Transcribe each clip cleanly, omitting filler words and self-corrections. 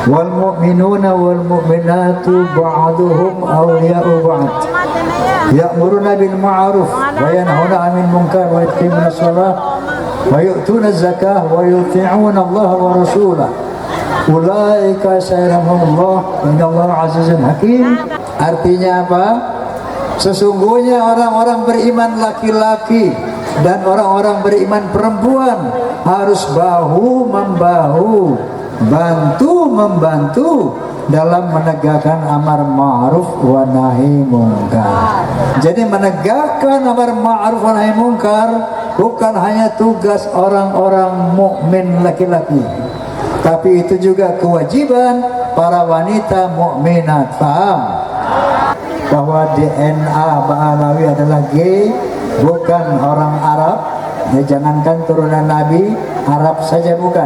wal mu'minuna wal mu'minatu ba'duhum awliya'u ba'd ya'muruna bil ma'ruf wa yanhauna 'anil munkar wa yuqimuna shalah wa yu'tuna zakah wa yuti'una Allah wa rasulahu ulaika sayarhamullah innallaha azizun hakim. Artinya apa? Sesungguhnya orang-orang beriman laki-laki dan orang-orang beriman perempuan harus bahu-membahu, bantu-membantu dalam menegakkan amar ma'ruf wa nahi munkar. Jadi menegakkan amar ma'ruf wa nahi munkar bukan hanya tugas orang-orang mukmin laki-laki, tapi itu juga kewajiban para wanita mukminat. Paham? Bahwa DNA Ba'alawi adalah G, bukan orang Arab. Ya, jangankan turunan Nabi, Arab saja bukan.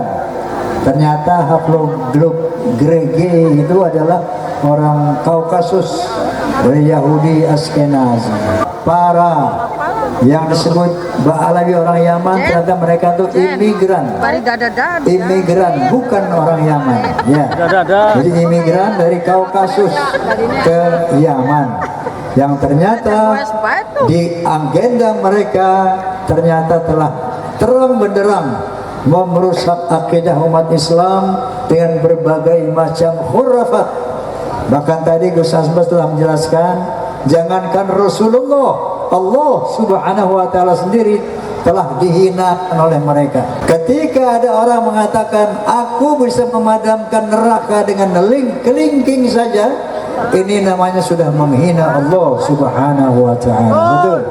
Ternyata haplogroup Grege itu adalah orang Kaukasus dari Yahudi Askenazi. Para yang disebut Ba'alawi orang Yaman, ternyata mereka itu imigran, bukan orang Yaman. Ya. Jadi imigran dari Kaukasus ke Yaman, yang ternyata di agenda mereka ternyata telah terang benderang merusak akidah umat Islam dengan berbagai macam khurafat. Bahkan tadi Gus Asbas telah menjelaskan, jangankan Rasulullah, Allah Subhanahu wa ta'ala sendiri telah dihinakan oleh mereka. Ketika ada orang mengatakan aku bisa memadamkan neraka dengan kelingking saja, ini namanya sudah menghina Allah Subhanahu wa ta'ala. Betul?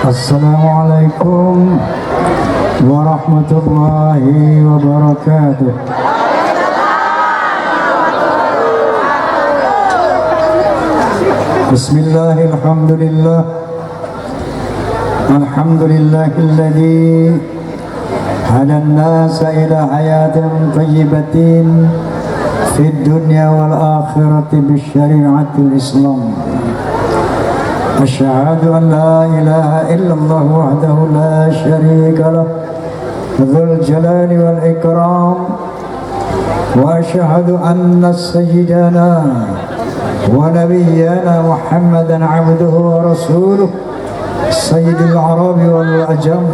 Assalamualaikum warahmatullahi wabarakatuh. Bismillahirrahmanirrahim. Alhamdulillahilladzi hadan nasa ila hayatin thayyibatin fid dunya wal akhirati bisyari'atil Islam. أشهد أن لا إله إلا الله وحده لا شريك له ذو الجلال والإكرام وأشهد أن سيدنا ونبينا محمدا عبده ورسوله سيد العرب والعجم.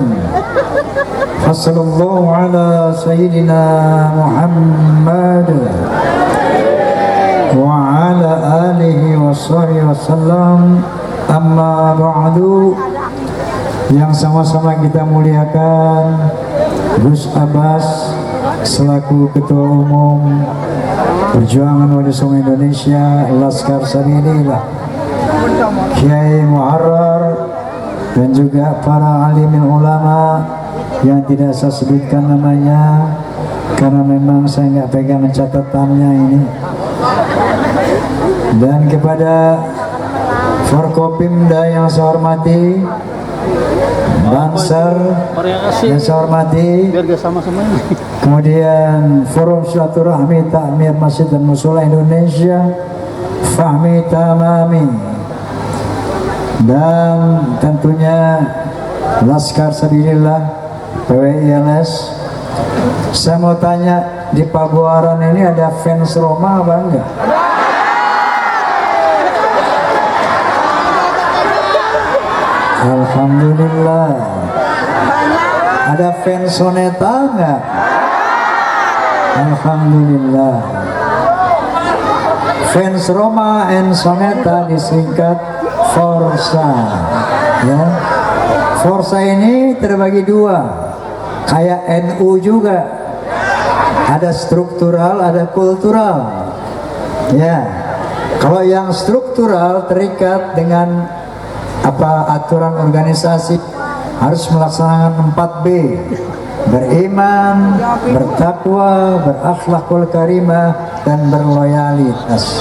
صلى الله على سيدنا محمد وعلى آله وصحبه وسلم. Amma ba'du. Yang sama-sama kita muliakan Gus Abbas selaku Ketua Umum Perjuangan Wali Songo Indonesia Laskar Sabilillah, Kiai Muharrar, dan juga para alimin ulama yang tidak saya sebutkan namanya karena memang saya nggak pegang catatannya ini, dan kepada Forkopimda yang saya hormati, Bansar yang saya hormati, kemudian Forum Silaturahmi Takmir Masjid dan Musola Indonesia, Fahmi Tamami, dan tentunya Laskar Sabilillah PWILS. Saya mau tanya, di Pabuaran ini ada fans Roma apa enggak? Alhamdulillah. Ada fans Soneta enggak? Alhamdulillah. Fans Roma and Soneta disingkat Forza. Ya. Forza ini terbagi dua, kayak NU juga. Ada struktural, ada kultural. Ya. Kalau yang struktural terikat dengan aturan organisasi, harus melaksanakan 4B, beriman, bertakwa, berakhlakul karimah, dan berloyalitas.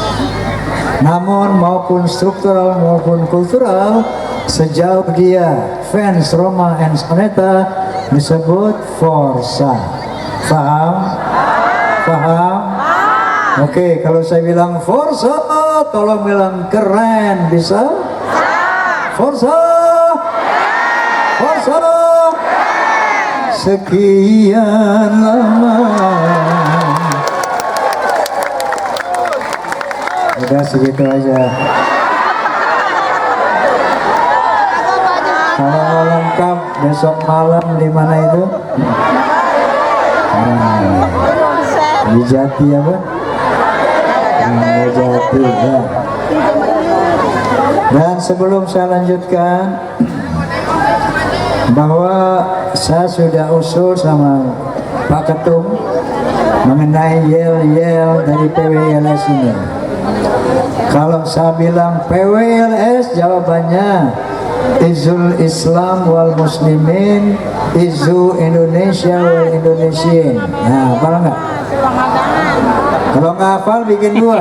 Namun maupun struktural maupun kultural, sejauh dia fans Roma and Spalletti disebut Forza. Paham? Paham? Oke, kalau saya bilang Forza, tolong bilang keren, bisa? Forza! Forza! Sekian lama. Udah segitu aja. Kalau mau lengkap besok malam di mana itu? Di Jati apa? Di Jati ya. Dan sebelum saya lanjutkan, bahwa saya sudah usul sama Pak Ketum mengenai yel-yel dari PWLS ini. Kalau saya bilang PWLS, jawabannya Izul Islam wal Muslimin, Izu Indonesia wal Indonesian. Nah, hafal nggak? Kalau nggak hafal bikin dua.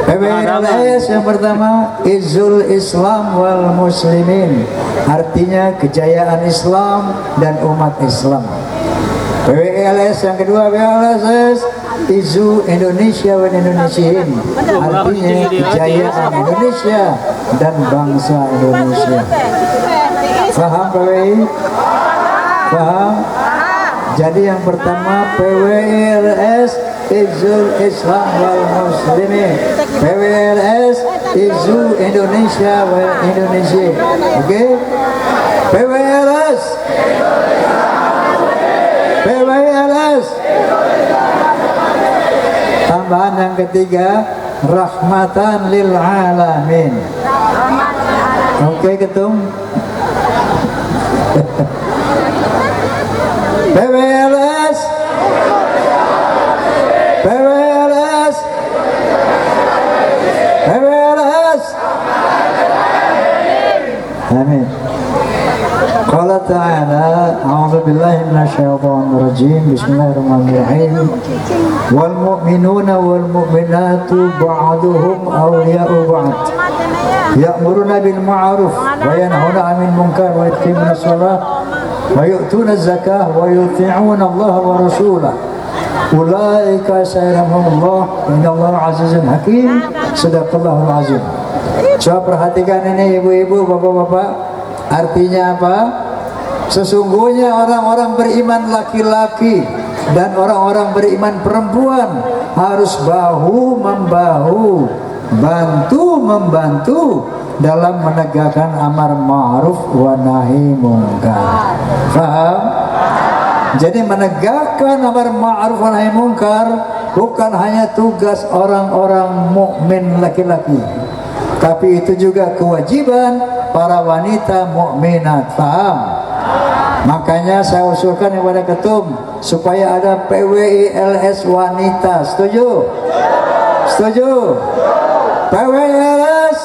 PWLS yang pertama Izul Islam wal Muslimin, artinya kejayaan Islam dan umat Islam. PWLS yang kedua PWLS Izu Indonesia wal Indonesian, artinya kejayaan Indonesia dan bangsa Indonesia. Paham PWI? Paham? Jadi yang pertama PWLS Izul Islam wal Muslimin, PWLS Izu Indonesia wal Indonesia. Oke? PWLS, PWLS. Tambahan yang ketiga, rahmatan lil alamin. Oke, Ketum? PWLS, PWLS, PWLS. Amin. Qala ta'ala, a'udzu billahi minasyaitonir rajim. Bismillahirrahmanirrahim. Wal mu'minuna wal mu'minatu ba'duhum awliya'u ba'd. Ya'muruna bil ma'ruf wa yanhauna 'anil munkar wa yuqimuna shalah wa yu'tuna zakah wa yuti'una Allah wa rasulah. Ulaika sayarhamullah innallaha azizun hakim. Sadaqallahul azim. Coba perhatikan ini ibu-ibu, bapak-bapak. Artinya apa? Sesungguhnya orang-orang beriman laki-laki dan orang-orang beriman perempuan harus bahu-membahu, bantu-membantu dalam menegakkan amar ma'ruf wa nahi munkar. Paham? Jadi menegakkan amar ma'ruf wa nahi munkar bukan hanya tugas orang-orang mukmin laki-laki, tapi itu juga kewajiban para wanita mukminat. Paham? Makanya saya usulkan kepada Ketum supaya ada PWILS wanita. Setuju? Setuju? PWILS?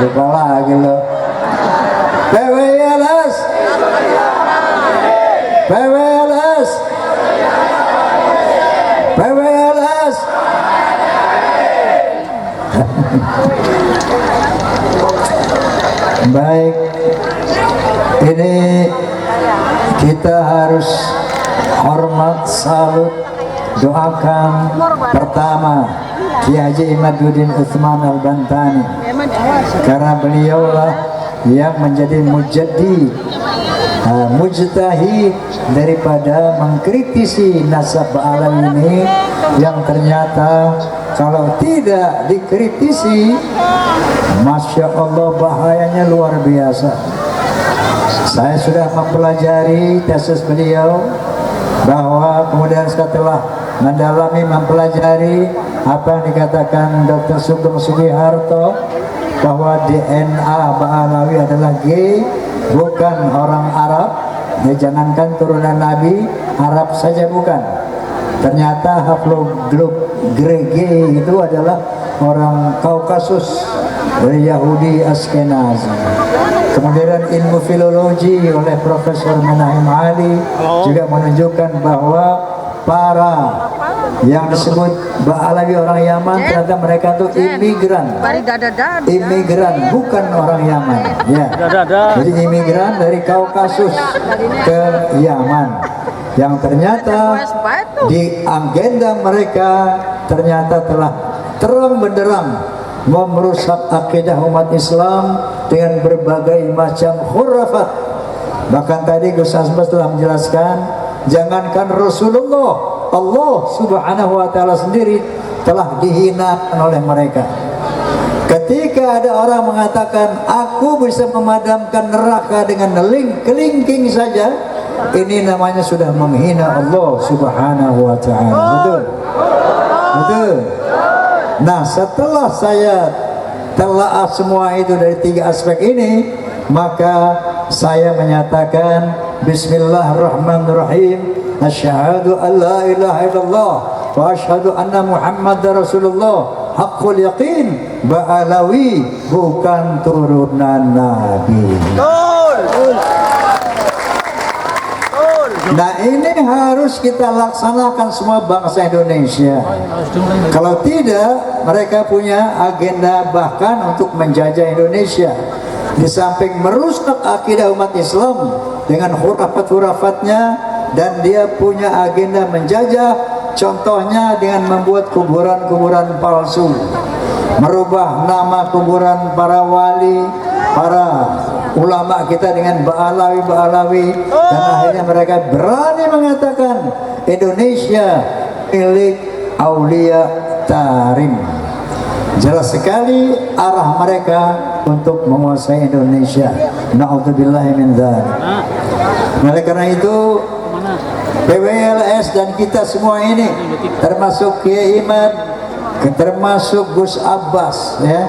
Lupa lagi loh. PWILS? PWILS? PWILS? Baik, ini kita harus hormat, salut, doakan pertama Kiai Haji Imaduddin Utsman Al-Bantani, karena beliaulah yang menjadi mujtahid daripada mengkritisi nasab Alawi ini, yang ternyata kalau tidak dikritisi, Masya Allah bahayanya luar biasa. Saya sudah mempelajari tesis beliau, bahwa kemudian setelah mendalami mempelajari apa yang dikatakan Dr. Sugeng Sugiharto, bahwa DNA Ba'alawi adalah G, bukan orang Arab. Ya, jangankan turunan Nabi, Arab saja bukan. Ternyata haplogroup G itu adalah orang Kaukasus, dari Yahudi Askenazi. Kemudian ilmu filologi oleh Profesor Menahem Ali juga menunjukkan bahwa para yang disebut Ba'alawi orang Yaman ternyata mereka itu imigran bukan orang Yaman ya. Jadi imigran dari Kaukasus ke Yaman yang ternyata di agenda mereka ternyata telah terang benderang merusak akidah umat Islam dengan berbagai macam khurafat. Bahkan tadi Gus Asbas telah menjelaskan, jangankan Rasulullah, Allah Subhanahu wa taala sendiri telah dihinakan oleh mereka. Ketika ada orang mengatakan aku bisa memadamkan neraka dengan kelingking saja, ini namanya sudah menghina Allah Subhanahu wa taala. Betul? Betul. Nah, setelah saya telah semua itu dari tiga aspek ini, maka saya menyatakan Bismillahirrahmanirrahim, asyhadu an la ilaha illallah wa asyhadu anna Muhammadar Rasulullah haqqul yaqin. Ba'alawi bukan turunan Nabi. Nah, ini harus kita laksanakan semua bangsa Indonesia. Kalau tidak, mereka punya agenda bahkan untuk menjajah Indonesia. Di samping merusak akidah umat Islam dengan hurafat-hurafatnya, dan dia punya agenda menjajah, contohnya dengan membuat kuburan-kuburan palsu, merubah nama kuburan para wali, para ulama kita dengan Ba'alawi, dan akhirnya mereka berani mengatakan Indonesia milik Aulia Tarim. Jelas sekali arah mereka untuk menguasai Indonesia. Na'udzubillahi min dzalik. Oleh karena itu PWLS dan kita semua ini, termasuk Kiai Imad, termasuk Gus Abbas ya,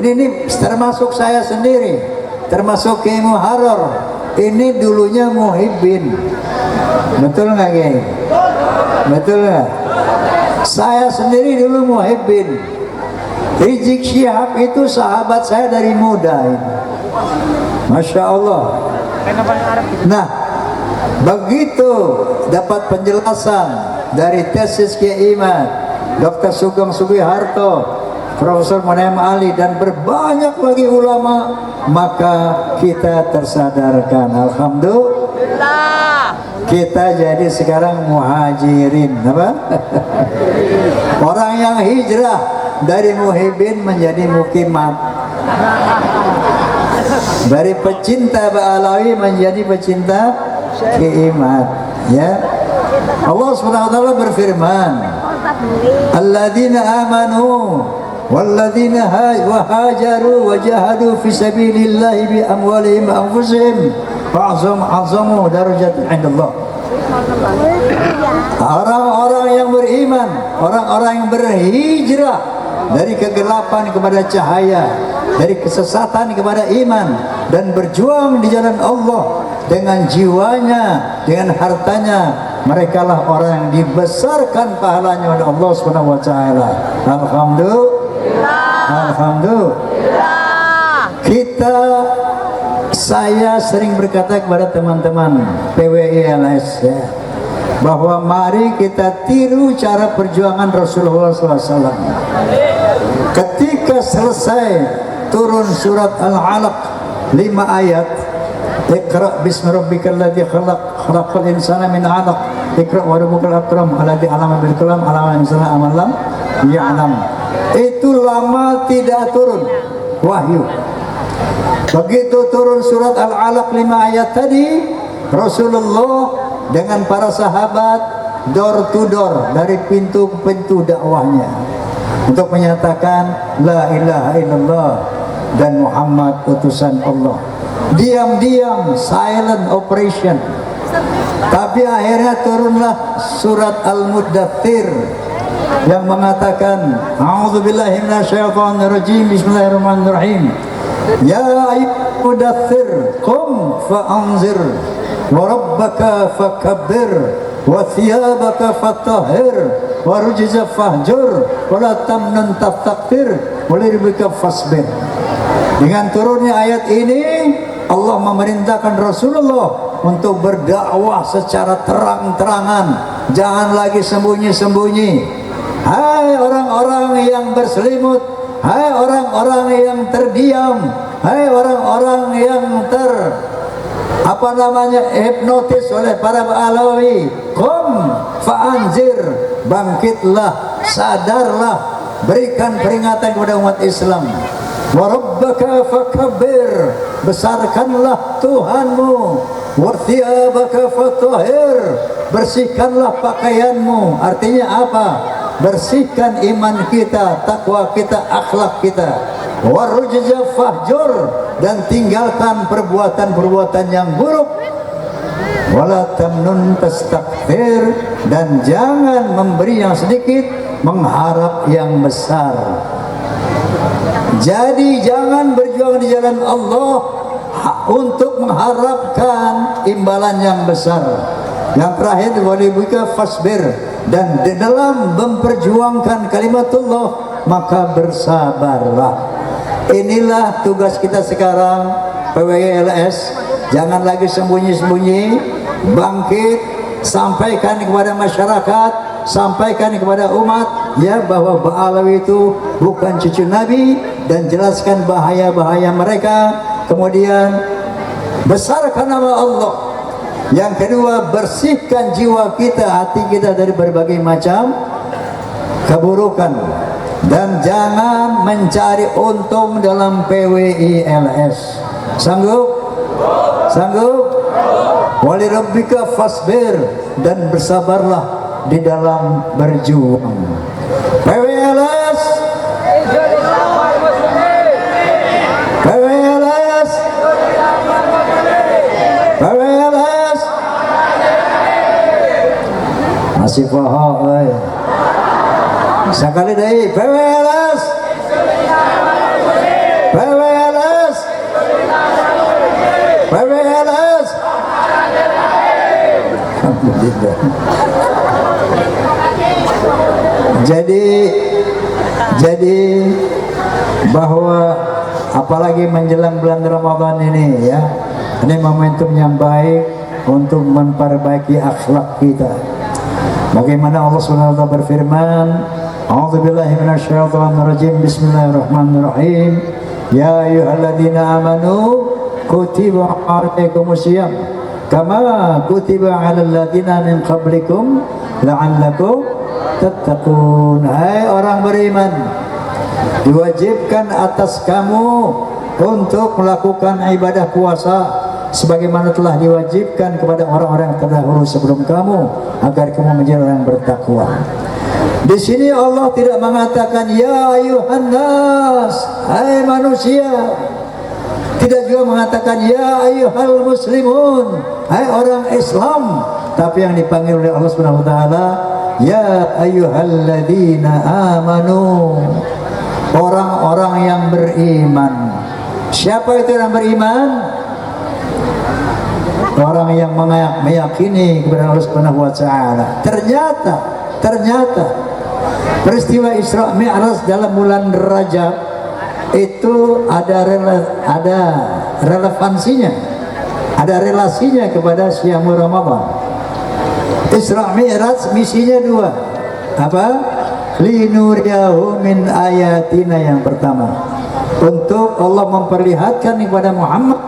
ini termasuk saya sendiri, termasuk Kiai Muharrar, ini dulunya Muhibbin. Betul nggak Kiai? Betul nggak? Saya sendiri dulu Muhibbin. Rizik Syihab itu sahabat saya dari muda ini. Masya Allah. Nah, begitu dapat penjelasan dari tesis Kiai Imad, Dr. Sugeng Sugiharto, Profesor Menahem Ali, dan berbanyak lagi ulama, maka kita tersadarkan. Alhamdulillah, kita jadi sekarang muhajirin, apa? Orang yang hijrah dari muhibbin menjadi mukimat, dari pecinta Ba'alawi menjadi pecinta Kiimat ya. Allah Subhanahu wa taala berfirman, alladzina amanu walladzina hajaru wajahadu fi sabilillahi bi amwalihim anfusihim fa'azamu darajatan 'indallah. Orang-orang yang beriman, orang-orang yang berhijrah dari kegelapan kepada cahaya, dari kesesatan kepada iman, dan berjuang di jalan Allah dengan jiwanya, dengan hartanya, mereka lah orang yang dibesarkan pahalanya oleh Allah Subhanahu wa taala. Alhamdulillah. Alhamdulillah. Saya sering berkata kepada teman-teman PWILS ya, bahwa mari kita tiru cara perjuangan Rasulullah SAW. Ketika selesai turun surat Al-Alaq 5 ayat, Iqra bismi rabbikal ladzi khalaq, khalaqal insana min 'alaq, Iqra wa rabbukal akram, alladzi 'allama bil qalam, 'allama al-insana ma lam ya'lam. Itu lama tidak turun wahyu. Begitu turun surat Al-Alaq 5 ayat tadi, Rasulullah dengan para sahabat door to door, dari pintu ke pintu dakwahnya, untuk menyatakan la ilaha illallah dan Muhammad utusan Allah. Diam-diam, silent operation. Tapi akhirnya turunlah surat Al-Muddathir yang mengatakan a'udzubillahi minasyaitonir rajim, bismillahirrahmanirrahim, ya ayyuhal mudaththir qum fa'anzir wa rabbaka fakabbir wa thiyabaka fatahhir wa rujza fahjur wa la tamnun tastakthir wa lirabbika fasbir. Dengan turunnya ayat ini Allah memerintahkan Rasulullah untuk berdakwah secara terang-terangan, jangan lagi sembunyi-sembunyi. Hai orang-orang yang berselimut, hai orang-orang yang terdiam, hai orang-orang yang hipnotis oleh para Alawi, qum fa'anzir, bangkitlah, sadarlah, berikan peringatan kepada umat Islam. Wa rabbaka fakabbir, besarkanlah Tuhanmu. Wa thiyabaka fatahhir, bersihkanlah pakaianmu. Artinya apa? Bersihkan iman kita, takwa kita, akhlak kita. Wa rujza fahjur, dan tinggalkan perbuatan-perbuatan yang buruk. Wala tamnun tastakthir, dan jangan memberi yang sedikit, mengharap yang besar. Jadi jangan berjuang di jalan Allah untuk mengharapkan imbalan yang besar. Yang terakhir, walibika fasbir, dan di dalam memperjuangkan kalimatullah maka bersabarlah. Inilah tugas kita sekarang, PWLS. Jangan lagi sembunyi-sembunyi, bangkit, sampaikan kepada masyarakat, sampaikan kepada umat ya bahwa Ba'alawi itu bukan cucu Nabi, dan jelaskan bahaya-bahaya mereka. Kemudian besarkan nama Allah. Yang kedua, bersihkan jiwa kita, hati kita dari berbagai macam keburukan, dan jangan mencari untung dalam PWILS. Sanggup? Sanggup? Wali rabbika fasbir, dan bersabarlah di dalam berjuang. PWLS, PWLS, PWLS. Masih paham? Sekali lagi, PWLS, PWLS, PWLS. Jadi bahwa apalagi menjelang bulan Ramadan ini ya, ini momentum yang baik untuk memperbaiki akhlak kita. Bagaimana Allah SWT berfirman, A'udzubillahi minasyaitonirrajim, bismillahirrahmanirrahim, ya ayyuhalladzina amanu kutiba alaikumusiyam kama kutiba alal ladzina min qablikum la'allakum tattaqun. Hai orang beriman, diwajibkan atas kamu untuk melakukan ibadah puasa sebagaimana telah diwajibkan kepada orang-orang yang terdahulu sebelum kamu, agar kamu menjadi orang yang bertakwa. Di sini Allah tidak mengatakan ya ayuhan nas, hai manusia. Tidak juga mengatakan ya ayyuhal muslimun, hai orang Islam. Tapi yang dipanggil oleh Allah Subhanahu wa taala, ya ayyuhalladzina amanu, orang-orang yang beriman. Siapa itu yang beriman? Orang yang meyakini kepada Allah Subhanahu wa taala. Ternyata peristiwa Isra Mi'raj dalam bulan Rajab itu ada relevansinya, ada relasinya kepada siang Ramadan. Isra Mi'raj misinya dua. Apa? Linuriyahu min ayatina, yang pertama, untuk Allah memperlihatkan kepada Muhammad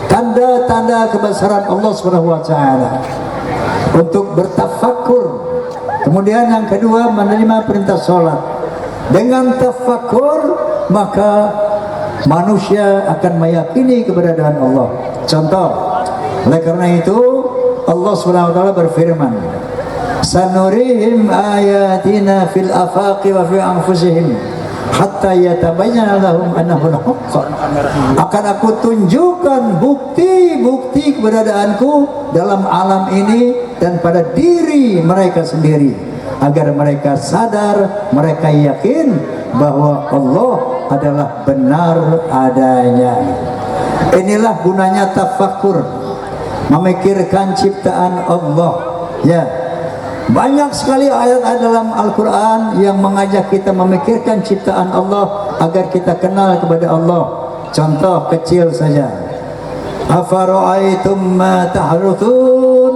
tanda-tanda kebesaran Allah Subhanahu wa taala, untuk bertafakur. Kemudian yang kedua, menerima perintah sholat. Dengan tafakur maka manusia akan meyakini keberadaan Allah. Contoh, oleh karena itu Allah Subhanahu wa taala berfirman, sanurihim ayatina fil afaqi wa fi anfusihim hatta yatabayyana lahum annahu al-haqq. Akan aku tunjukkan bukti-bukti keberadaanku dalam alam ini dan pada diri mereka sendiri, agar mereka sadar, mereka yakin bahwa Allah adalah benar adanya. Inilah gunanya tafakur, memikirkan ciptaan Allah. Ya, Banyak sekali ayat-ayat dalam Al-Quran yang mengajak kita memikirkan ciptaan Allah agar kita kenal kepada Allah. Contoh kecil saja. Afara'aitum ma tahruthun?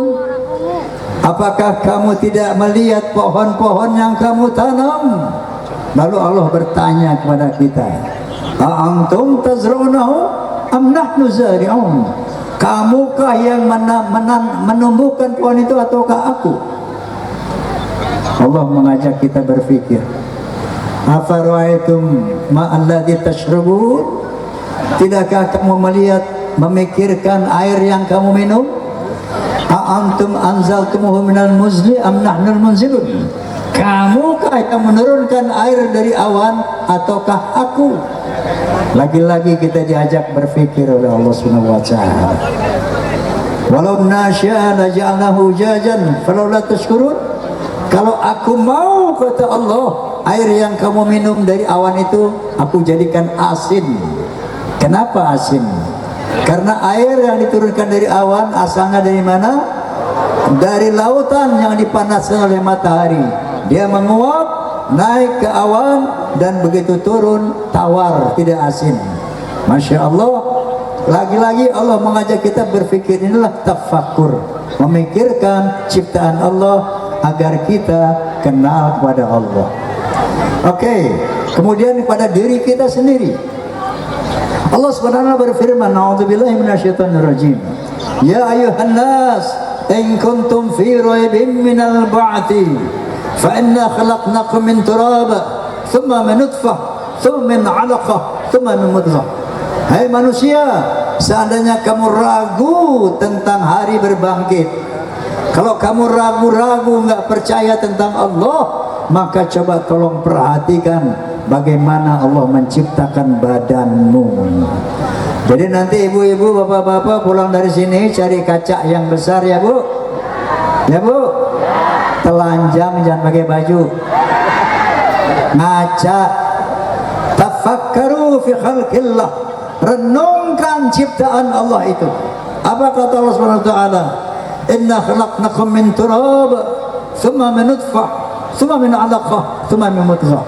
Apakah kamu tidak melihat pohon-pohon yang kamu tanam? Lalu Allah bertanya kepada kita, A'antum tazra'unahu am nahnu zari'un? Kamukah yang menumbuhkan pohon itu ataukah aku? Allah mengajak kita berfikir. Afara'aitum ma'alladhi tashrabun? Tidakkah kamu melihat, memikirkan air yang kamu minum? A'antum anzaltumuhu minal muzni am nahnul munzilun? Kamukah yang menurunkan air dari awan ataukah aku? Lagi-lagi kita diajak berfikir oleh Allah Subhanahu wa taala. Walau nasya'a laja'alnahu jajan falawla tashkurun? Kalau aku mau, kata Allah, air yang kamu minum dari awan itu aku jadikan asin. Kenapa asin? Karena air yang diturunkan dari awan asalnya dari mana? Dari lautan yang dipanaskan oleh matahari. Dia menguap, naik ke awan, dan begitu turun tawar, tidak asin. Masya Allah. Lagi-lagi Allah mengajak kita berfikir. Inilah tafakkur, memikirkan ciptaan Allah agar kita kenal kepada Allah. Oke, kemudian pada diri kita sendiri. Allah Subhanahu wa berfirman, "A'udzubillahi minasyaitonir rajim. Ya ayuhan nas, in kuntum fi raibin minal ba'thi, fa inna khalaqnakum min turab, thumma min nutfah, thumma min 'alaqah, thumma min mudghah." Hai manusia, seandainya kamu ragu tentang hari berbangkit, kalau kamu ragu-ragu, nggak percaya tentang Allah, maka coba tolong perhatikan bagaimana Allah menciptakan badanmu. Jadi nanti ibu-ibu, bapak-bapak pulang dari sini cari kaca yang besar ya bu, ya bu, telanjang, jangan pakai baju, ngaca, tafakkaru fi khalqillah, renungkan ciptaan Allah itu. Apa kata Allah Subhanahu wa taala? Inna khalaqnakum min turab, thumma min nutfah, thumma min 'alaqah, thumma min mudghah.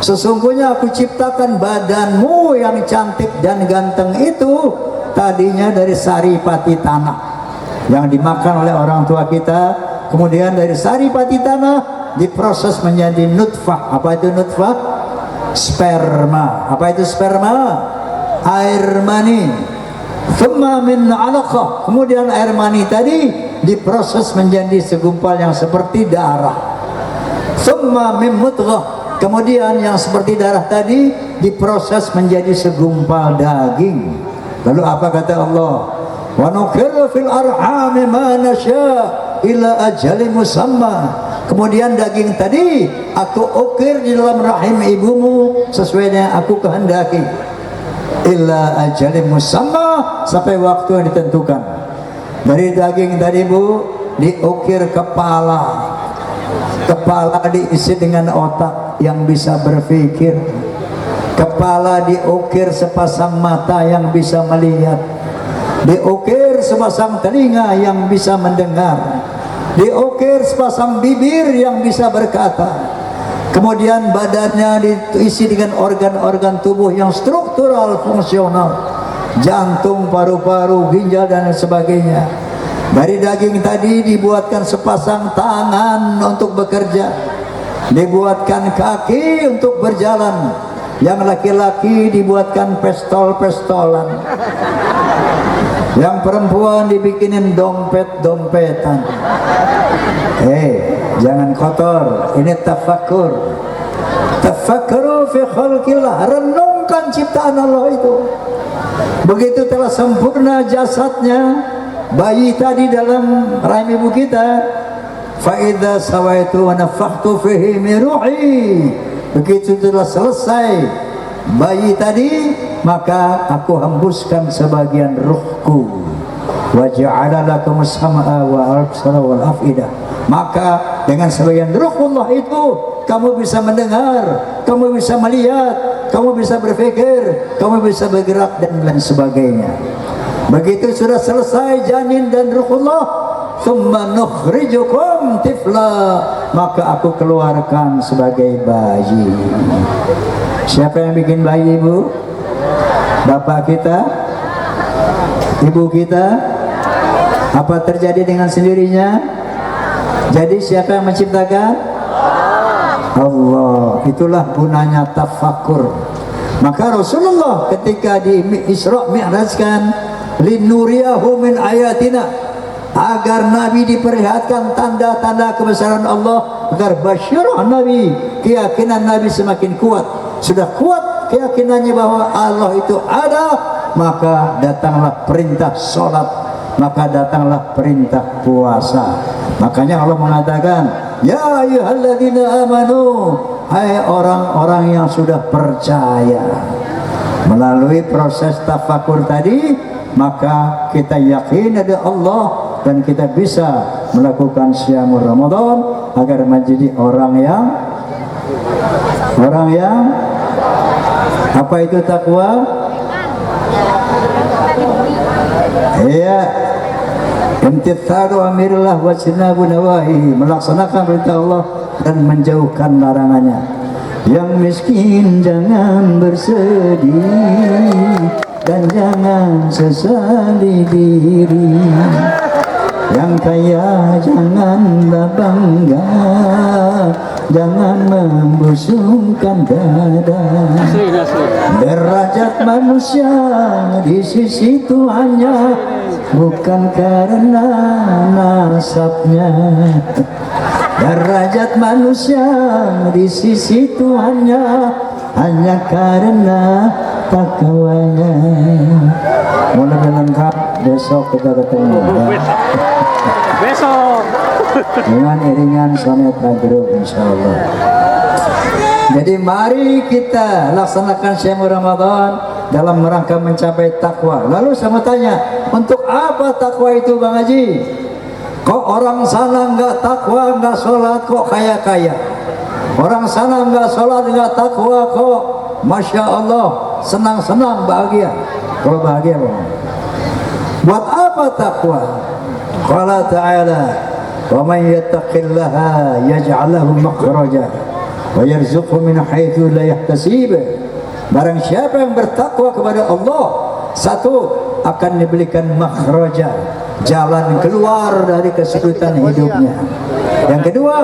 Sesungguhnya aku ciptakan badanmu yang cantik dan ganteng itu tadinya dari saripati tanah yang dimakan oleh orang tua kita. Kemudian dari saripati tanah diproses menjadi nutfah. Apa itu nutfah? Sperma. Apa itu sperma? Air mani. Thumma min 'alaqah. Kemudian air mani tadi diproses menjadi segumpal yang seperti darah. Thumma min mudghah. Kemudian yang seperti darah tadi diproses menjadi segumpal daging. Lalu apa kata Allah? Wa nuqirru fil arham ma nasya ila ajalin musamma. Kemudian daging tadi aku ukir di dalam rahim ibumu sesuai dengan aku kehendaki. Ila ajalin musamma, sampai waktu yang ditentukan. Dari daging tadi bu diukir kepala. Kepala diisi dengan otak yang bisa berpikir. Kepala diukir sepasang mata yang bisa melihat. Diukir sepasang telinga yang bisa mendengar. Diukir sepasang bibir yang bisa berkata. Kemudian badannya diisi dengan organ-organ tubuh yang struktural, fungsional. Jantung, paru-paru, ginjal dan sebagainya. Dari daging tadi dibuatkan sepasang tangan untuk bekerja, dibuatkan kaki untuk berjalan. Yang laki-laki dibuatkan pestol-pestolan, yang perempuan dibikinin dompet-dompetan. Jangan kotor. Ini tafakkur. Tafakkuru fi khalqillah, renungkan ciptaan Allah itu. Begitu telah sempurna jasadnya bayi tadi dalam rahim ibu kita, fa idza sawaitu wa nafakhtu fihi min ruhi, begitu telah selesai bayi tadi, maka aku hembuskan sebagian ruhku. Wa ja'ala lakum as-sam'a wa al-absara wal af'idah, maka dengan sebagian ruhullah itu kamu bisa mendengar, kamu bisa melihat, kamu bisa berpikir, kamu bisa bergerak dan lain sebagainya. Begitu sudah selesai janin dan ruhullah, thumma nukhrijukum tifla, maka aku keluarkan sebagai bayi. Siapa yang bikin bayi, Ibu? Bapak kita? Ibu kita? Apa terjadi dengan sendirinya? Jadi siapa yang menciptakan? Allah. Itulah gunanya tafakur. Maka Rasulullah ketika di Isra Mi'rajkan, linuriyahu min ayatina, agar Nabi diperlihatkan tanda-tanda kebesaran Allah, agar basyirah Nabi, keyakinan Nabi semakin kuat. Sudah kuat keyakinannya bahwa Allah itu ada, maka datanglah perintah sholat, maka datanglah perintah puasa. Makanya Allah mengatakan, ya ayyuhalladzina amanu, hai orang-orang yang sudah percaya. Melalui proses tafakur tadi, maka kita yakin ada Allah, dan kita bisa melakukan Syamur Ramadan agar menjadi orang yang apa itu takwa? Iya, imtithalu amirillah wa jinabu nawahi, melaksanakan perintah Allah dan menjauhkan larangannya. Yang miskin jangan bersedih dan jangan sesali diri. Yang kaya janganlah bangga, jangan membusungkan dada. Derajat manusia di sisi Tuhannya bukan karena nasabnya. Derajat manusia di sisi Tuhannya hanya karena takwanya. Mulai lengkap besok kita ketemu ya. Besok dengan iringan sonet Agro insyaallah. Jadi mari kita laksanakan Syamur Ramadan dalam rangka mencapai takwa. Lalu saya mau tanya, untuk apa takwa itu Bang Haji? Kok orang sana nggak takwa, nggak sholat, kok kaya-kaya? Orang sana nggak sholat, nggak takwa, kok Masya Allah senang-senang bahagia. Kalau bahagia Bang, buat apa takwa? Qala ta'ala, wa man yattaqillaha yaj'al lahu makhraja wa yarzuqhu min haitsu la yahtasib. Barang siapa yang bertakwa kepada Allah, satu, akan diberikan makhraja, jalan keluar dari kesulitan hidupnya. Yang kedua,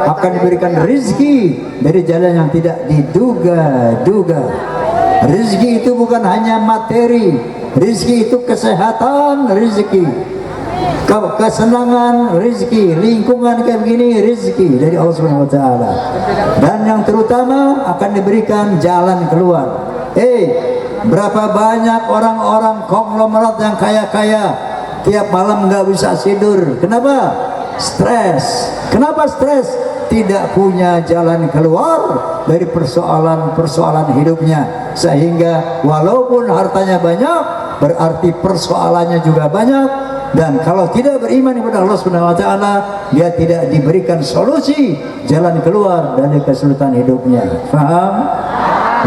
akan diberikan rizki dari jalan yang tidak diduga-duga. Rizki itu bukan hanya materi, rizki itu kesehatan, rizki kesenangan, rizki lingkungan kayak begini, rizki dari Allah Subhanahu Wa Taala. Dan yang terutama akan diberikan jalan keluar. Berapa banyak orang-orang konglomerat yang kaya-kaya tiap malam nggak bisa tidur. Kenapa? Stres. Kenapa stres? Tidak punya jalan keluar dari persoalan-persoalan hidupnya, sehingga walaupun hartanya banyak, berarti persoalannya juga banyak. Dan kalau tidak beriman kepada Allah Subhanahu Wa Taala, dia tidak diberikan solusi jalan keluar dari kesulitan hidupnya. Faham?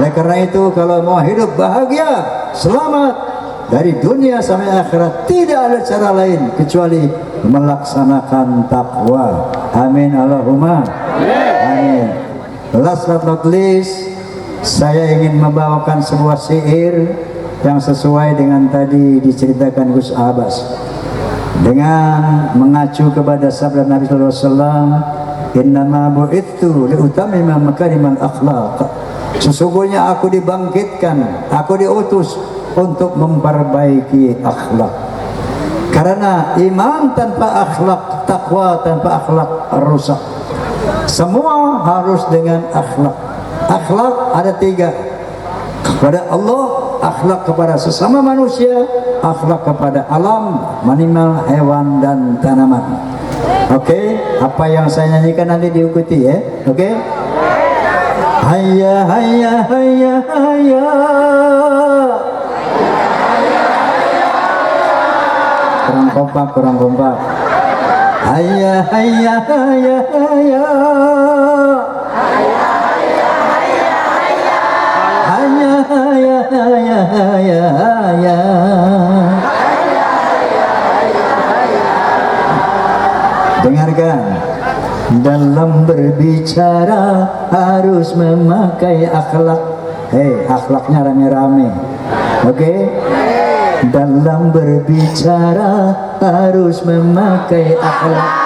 Oleh karena itu, kalau mau hidup bahagia, selamat dari dunia sampai akhirat, tidak ada cara lain kecuali melaksanakan takwa. Amin Allahumma amin. Last but not least, saya ingin membawakan sebuah syair yang sesuai dengan tadi diceritakan Gus Abbas, dengan mengacu kepada sabda Nabi sallallahu alaihi wasallam, innama bu'ithu liutammima makarimal akhlaq. Sesungguhnya aku dibangkitkan, aku diutus untuk memperbaiki akhlak. Karena iman tanpa akhlak, takwa tanpa akhlak rusak. Semua harus dengan akhlak. Akhlak ada 3. Kepada Allah, akhlak kepada sesama manusia, akhlak kepada alam, animal, hewan dan tanaman. Oke, apa yang saya nyanyikan nanti diikuti ya. Oke? Hayya hayya hayya hayya. Kurang kompak. Hayya hayya hayya hayya. Hayya hayya hayya hayya. berbicara harus memakai akhlak. Akhlaknya rame-rame. Oke? Dalam berbicara harus memakai akhlak.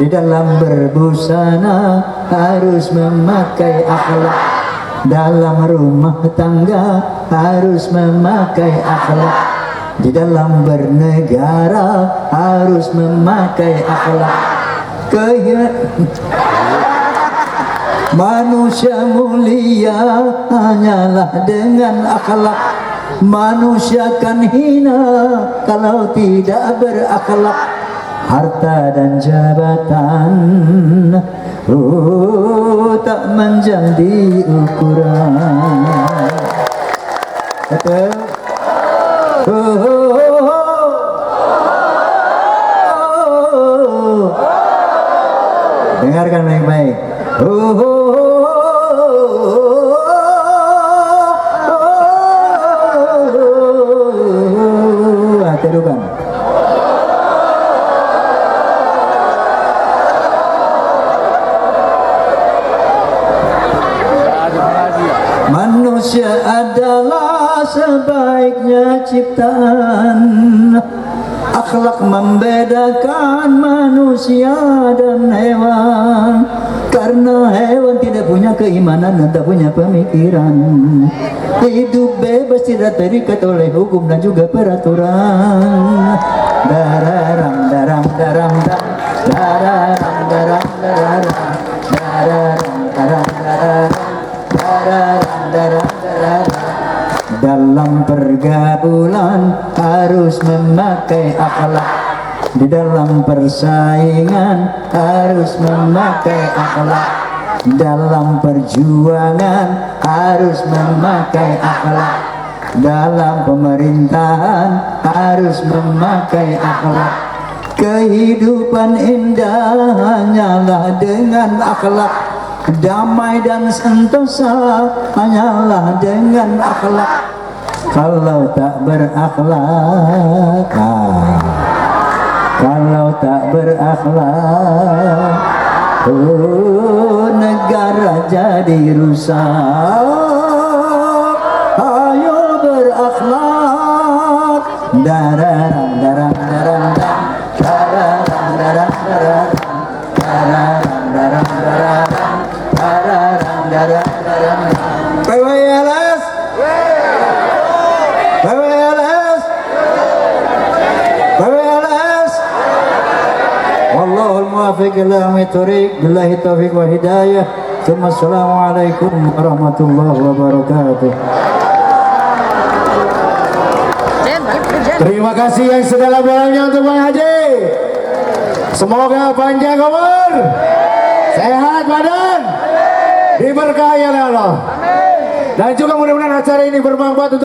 Di dalam berbusana harus memakai akhlak. Dalam rumah tangga harus memakai akhlak. Di dalam bernegara harus memakai akhlak. Manusia mulia hanyalah dengan akhlak. Manusia kan hina kalau tidak berakhlak. Harta dan jabatan tak menjadi ukuran. Betul? Dengarkan baik-baik. Tirukan. Manusia adalah sebaiknya ciptaan. Akhlak membedakan manusia dan hewan. Karena hewan tidak punya keimanan dan tak punya pemikiran. Hidup bebas tidak terikat oleh hukum dan juga peraturan. Dararam daram daram dam, dararam daram dararam, dararam daram dararam, dararam daram dararam. Dalam pergaulan harus memakai akhlak. Di dalam persaingan harus memakai akhlak. Dalam perjuangan harus memakai akhlak. Dalam pemerintahan harus memakai akhlak. Kehidupan indah hanyalah dengan akhlak. Damai dan sentosa hanyalah dengan akhlak. Kalau tak berakhlak, kalau tak berakhlak, negara jadi rusak. Ayo berakhlak. Dararam daram daram dam, dararam daram daram, dararam daram daram, dararam daram daram. PWLS, PWLS, PWLS. Wallahul muwaffiq ila thoriq. Billahi taufiq wal hidayah. Assalamualaikum warahmatullahi wabarakatuh. Terima kasih yang sedalam-dalamnya untuk Bang Haji. Semoga panjang umur, sehat badan, diberkahi oleh Allah. Dan juga mudah-mudahan acara ini bermanfaat untuk